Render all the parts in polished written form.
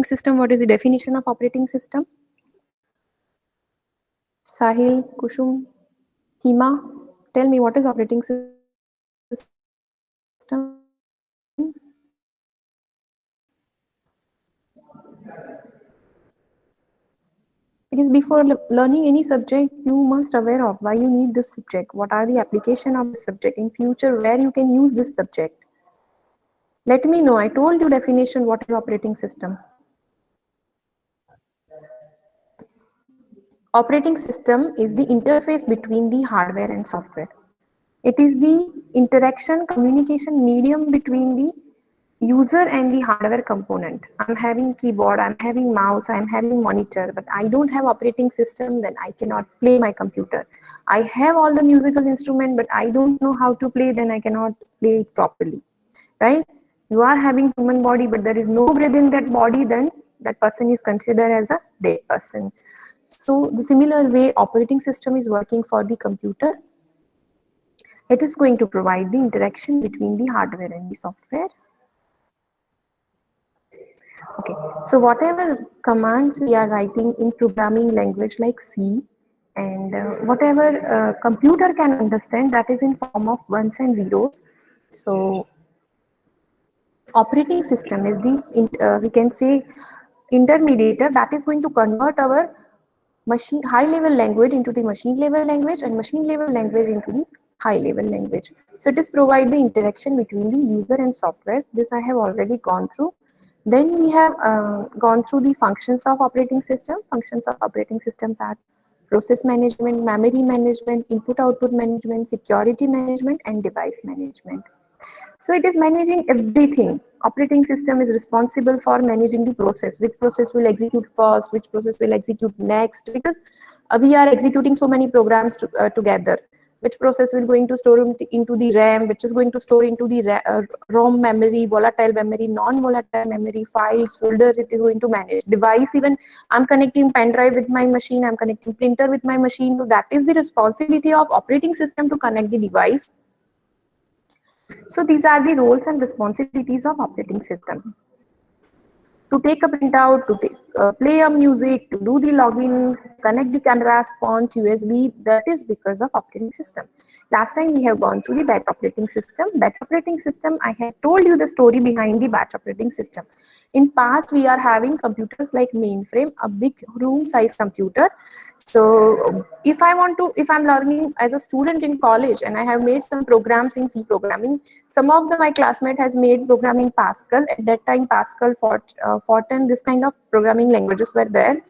system, what is the definition of operating system? Sahil, Kushum, Hima, tell me what is operating system? Because before learning any subject, you must aware of why you need this subject, what are the application of this subject in future, where you can use this subject. Let me know. I told you definition, what is operating system. Operating system is the interface between the hardware and software. It is the interaction communication medium between the user and the hardware component. I'm having keyboard, I'm having mouse, I'm having monitor, but I don't have operating system, then I cannot play my computer. I have all the musical instrument, but I don't know how to play, then I cannot play it properly, right? You are having human body, but there is no breath in that body, then that person is considered as a dead person. So the similar way operating system is working for the computer. It is going to provide the interaction between the hardware and the software. Okay, so whatever commands we are writing in programming language like C, and whatever computer can understand, that is in form of ones and zeros. So operating system is the we can say intermediator that is going to convert our machine high level language into the machine level language, and machine level language into the high level language. So it is provide the interaction between the user and software. This I have already gone through. Then we have gone through the functions of operating system. Functions of operating systems are process management, memory management, input output management, security management, and device management. So it is managing everything. Operating system is responsible for managing the process, which process will execute first, which process will execute next, because we are executing so many programs together. Which process will going to store into the RAM, which is going to store into the ROM memory, volatile memory, non-volatile memory, files, folders, it is going to manage. Device, even I'm connecting pen drive with my machine, I'm connecting printer with my machine. So that is the responsibility of operating system to connect the device. So these are the roles and responsibilities of operating system. To take a printout, to play a music, to do the login, connect the cameras, phones, USB, that is because of operating system. Last time we have gone through the batch operating system. Batch operating system, I have told you the story behind the batch operating system. In past, we are having computers like mainframe, a big room size computer. So if I'm learning as a student in college and I have made some programs in C programming, some of my classmates has made program in Pascal. At that time, Pascal, Fortran, this kind of programming languages were there.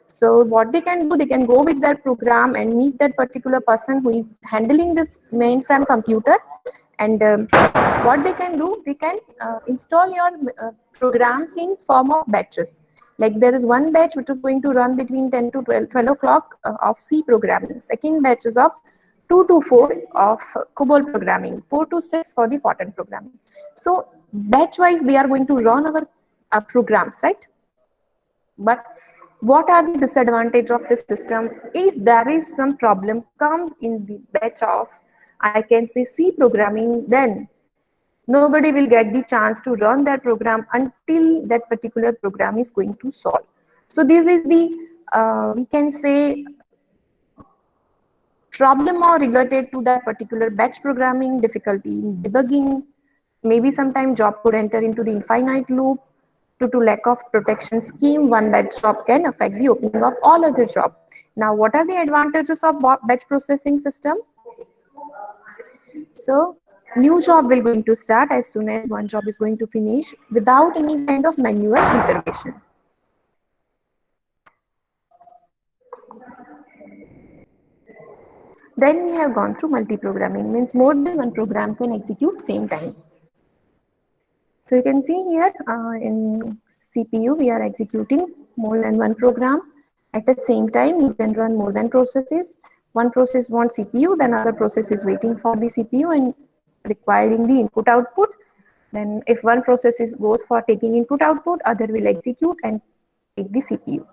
So what they can do, they can go with that program and meet that particular person who is handling this mainframe computer. And what they can do, they can install your programs in form of batches. Like there is one batch which is going to run between 10 to 12 o'clock of C programming. Second batch is of 2 to 4 of COBOL programming, 4 to 6 for the Fortran programming. So batch wise, they are going to run our programs, right? But what are the disadvantage of this system? If there is some problem comes in the batch of, I can say C programming, then nobody will get the chance to run that program until that particular program is going to solve. So this is the, we can say, problem or related to that particular batch programming, difficulty in debugging, maybe sometime job could enter into the infinite loop. Due to lack of protection scheme, one batch job can affect the opening of all other jobs. Now, what are the advantages of batch processing system? So, new job will going to start as soon as one job is going to finish without any kind of manual intervention. Then we have gone through multi-programming, means more than one program can execute same time. So you can see here in CPU, we are executing more than one program. At the same time, you can run more than processes. One process wants CPU, then other process is waiting for the CPU and requiring the input output. Then if one process goes for taking input output, other will execute and take the CPU.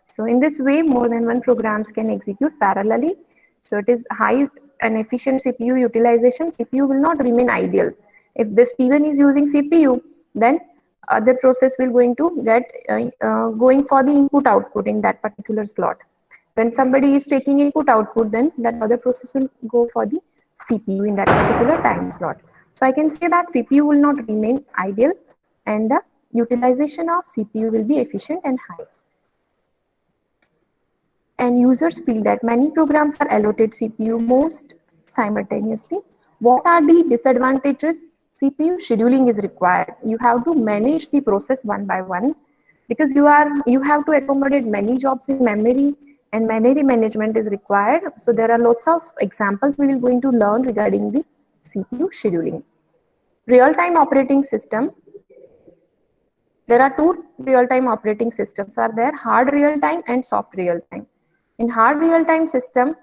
So in this way, more than one programs can execute parallelly. So it is high and efficient CPU utilization. CPU will not remain idle. If this P1 is using CPU, then other process will going to get going for the input output in that particular slot. When somebody is taking input output, then that other process will go for the CPU in that particular time slot. So I can say that CPU will not remain idle and the utilization of CPU will be efficient and high. And users feel that many programs are allotted CPU most simultaneously. What are the disadvantages? CPU scheduling is required. You have to manage the process one by one because you have to accommodate many jobs in memory, and memory management is required. So there are lots of examples we will going to learn regarding the CPU scheduling. Real-time operating system. There are two real-time operating systems are there, hard real-time and soft real-time. In hard real-time system,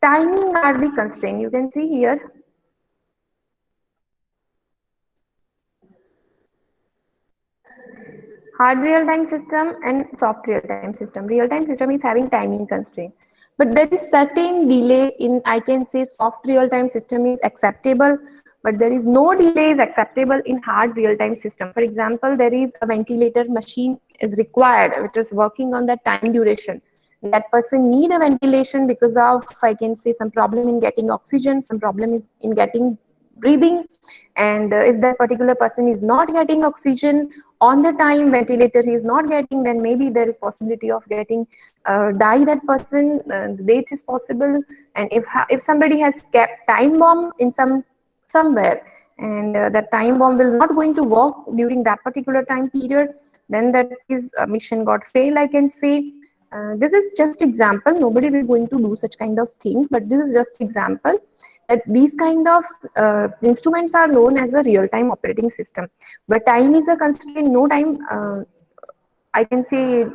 timing are the constraint. You can see here. Hard real-time system and soft real-time system. Real-time system is having timing constraint. But there is certain delay in, I can say, soft real-time system is acceptable, but there is no delay is acceptable in hard real-time system. For example, there is a ventilator machine is required, which is working on the time duration. That person need a ventilation because of, I can say, some problem in getting oxygen, some problem is in getting breathing, and if that particular person is not getting oxygen on the time, ventilator he is not getting, then maybe there is possibility of getting die that person, death is possible. And if somebody has kept time bomb in somewhere, and that time bomb will not going to work during that particular time period, then that is mission got failed, I can say. This is just example, nobody will going to do such kind of thing, but this is just example that these kind of instruments are known as a real-time operating system. But time is a constraint, no time, I can say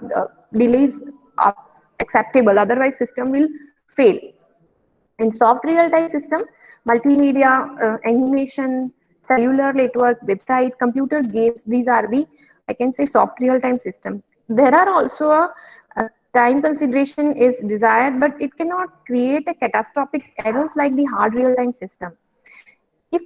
delays are acceptable, otherwise system will fail. In soft real-time system, multimedia, animation, cellular network, website, computer games, these are the, I can say, soft real-time system. There are also a time consideration is desired, but it cannot create a catastrophic errors like the hard real-time system. If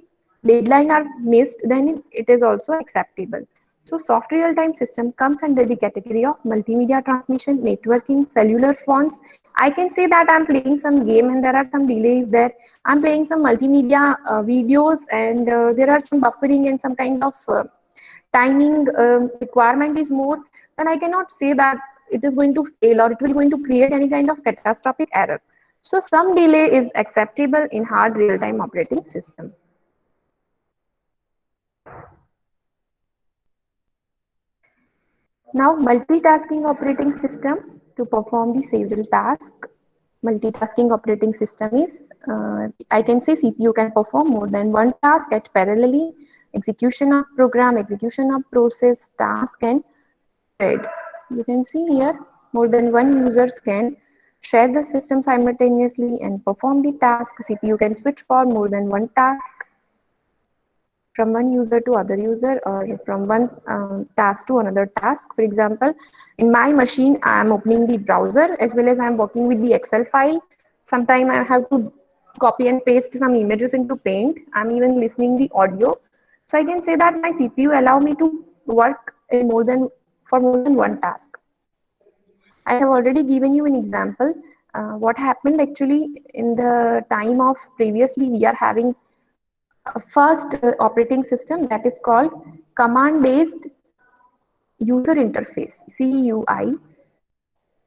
deadline are missed, then it is also acceptable. So soft real-time system comes under the category of multimedia transmission, networking, cellular phones. I can say that I'm playing some game and there are some delays there. I'm playing some multimedia videos, and there are some buffering and some kind of timing requirement is more, then I cannot say that it is going to fail or it will going to create any kind of catastrophic error. So some delay is acceptable in hard real-time operating system. Now, multitasking operating system to perform the several tasks. Multitasking operating system is, I can say CPU can perform more than one task at parallelly, execution of program, execution of process, task, and thread. You can see here, more than one users can share the system simultaneously and perform the task. CPU can switch for more than one task from one user to other user, or from one task to another task. For example, in my machine, I am opening the browser as well as I am working with the Excel file. Sometimes I have to copy and paste some images into Paint. I'm even listening the audio. So I can say that my CPU allow me to work in for more than one task. I have already given you an example. What happened actually in the time of previously, we are having a first operating system that is called command-based user interface, CUI,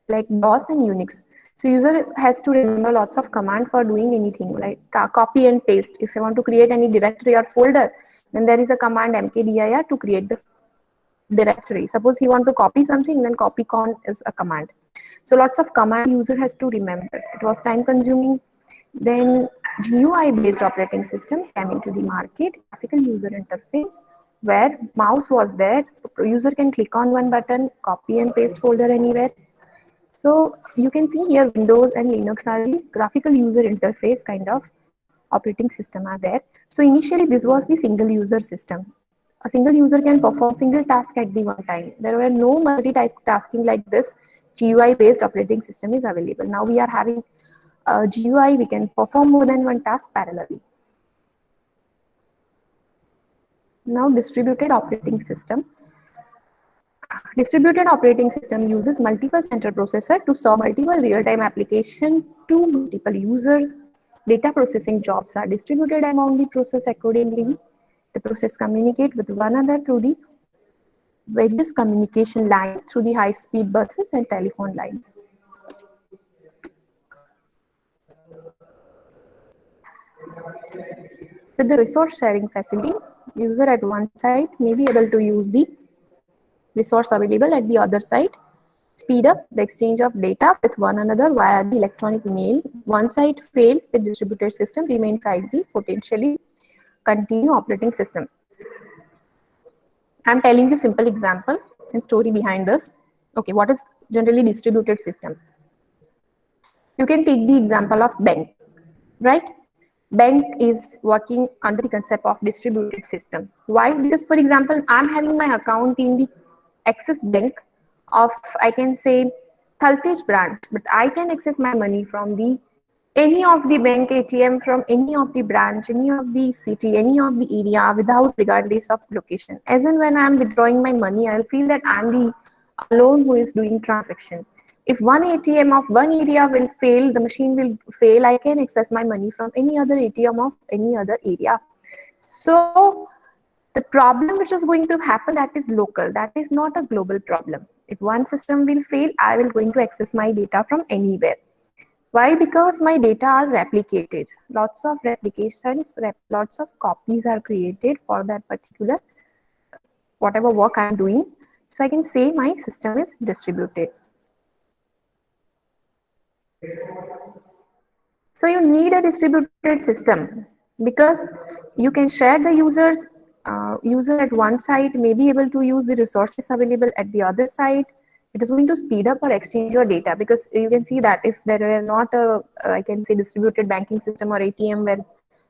like DOS and Unix. So user has to remember lots of command for doing anything, like copy and paste. If you want to create any directory or folder, then there is a command mkdir to create the directory. Suppose you want to copy something, then copycon is a command. So lots of command user has to remember. It was time consuming. Then GUI based operating system came into the market, graphical user interface, where mouse was there. The user can click on one button, copy and paste folder anywhere. So you can see here Windows and Linux are the graphical user interface kind of operating system are there. So initially this was the single user system. A single user can perform single task at the one time. There were no multitasking like this. GUI based operating system is available. Now we are having GUI, we can perform more than one task parallelly. Now distributed operating system. Distributed operating system uses multiple central processor to serve multiple real-time application to multiple users. Data processing jobs are distributed among the process accordingly. The process communicate with one another through the various communication lines through the high-speed buses and telephone lines. With the resource sharing facility, user at one side may be able to use the resource available at the other side, speed up the exchange of data with one another via the electronic mail. One side fails, the distributed system remains inside the potentially continue operating system. I'm telling you simple example and story behind this. Okay, what is generally distributed system? You can take the example of bank, right? Bank is working under the concept of distributed system. Why? Because for example, I'm having my account in the Axis Bank of, I can say, Thaltej branch, but I can access my money from the any of the bank ATM, from any of the branch, any of the city, any of the area, without regardless of location. As in when I'm withdrawing my money, I'll feel that I'm the alone who is doing transaction. If one ATM of one area will fail, the machine will fail, I can access my money from any other ATM of any other area. So the problem which is going to happen, that is local, that is not a global problem. If one system will fail, I will going to access my data from anywhere. Why? Because my data are replicated. Lots of replications, lots of copies are created for that particular whatever work I'm doing. So I can say my system is distributed. So you need a distributed system because you can share the users. User at one side may be able to use the resources available at the other side. It is going to speed up or exchange your data, because you can see that if there were not a, I can say, distributed banking system or ATM were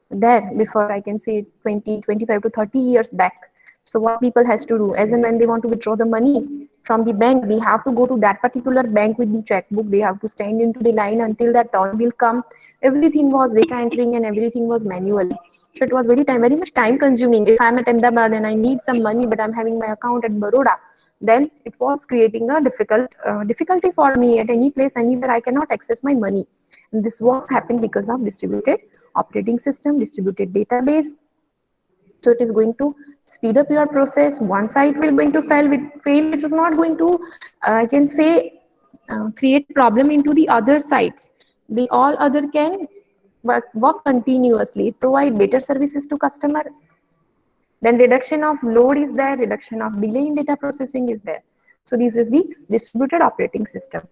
there before, I can say 20, 25 to 30 years back. So what people has to do, as and when they want to withdraw the money from the bank, they have to go to that particular bank with the checkbook. They have to stand into the line until that turn will come. Everything was data entering and everything was manually. So it was very much time consuming. If I'm at Ahmedabad and I need some money, but I'm having my account at Baroda, then it was creating a difficulty for me. At any place, anywhere, I cannot access my money. And this was happening because of distributed operating system, distributed database. So it is going to speed up your process. One side will going to fail, which is not going to, I can say, create problem into the other sides. The all other can work continuously, provide better services to customer. Then reduction of load is there, reduction of delay in data processing is there. So this is the distributed operating system.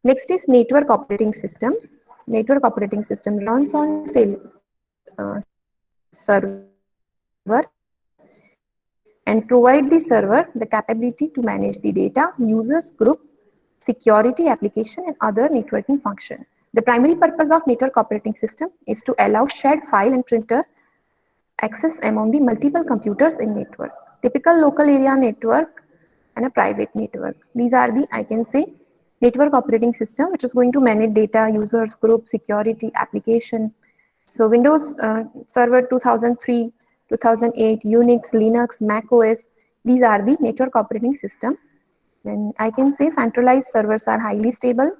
Next is network operating system. Network operating system runs on server and provide the server the capability to manage the data, users, group, security, application, and other networking function. The primary purpose of network operating system is to allow shared file and printer access among the multiple computers in network. Typical local area network and a private network. These are the, I can say, network operating system, which is going to manage data, users, group, security, application. So Windows Server 2003, 2008, Unix, Linux, Mac OS, these are the network operating system. Then I can say centralized servers are highly stable.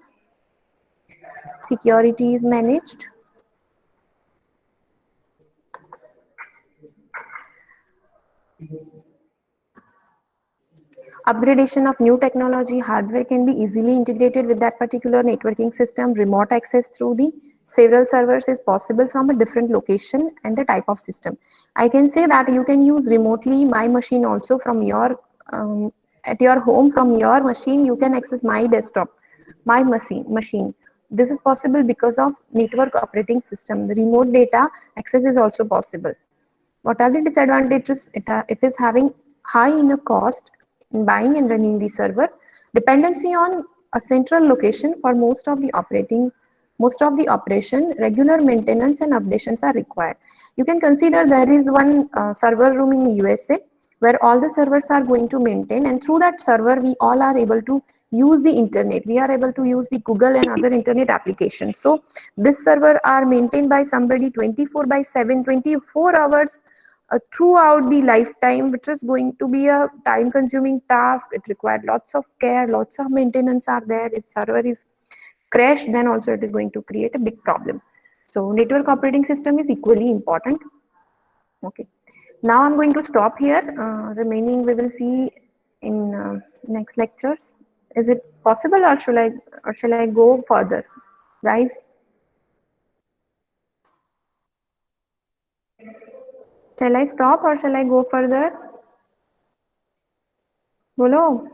Security is managed. Upgradation of new technology, hardware can be easily integrated with that particular networking system. Remote access through the several servers is possible from a different location and the type of system. I can say that you can use remotely my machine also from your, at your home, from your machine, you can access my desktop, my machine. This is possible because of network operating system. The remote data access is also possible. What are the disadvantages? It is having high inner cost in buying and running the server, dependency on a central location for most of the operation, regular maintenance and updations are required. You can consider there is one server room in USA where all the servers are going to maintain, and through that server we all are able to use the internet. We are able to use the Google and other internet applications. So this server are maintained by somebody 24/7, 24 hours throughout the lifetime, which is going to be a time consuming task. It required lots of care, lots of maintenance are there. If server is crashed, then also it is going to create a big problem. So network operating system is equally important. Okay, now I'm going to stop here. Remaining we will see in next lectures. Is it possible, or shall I go further, guys? Shall I stop or shall I go further? Bolo.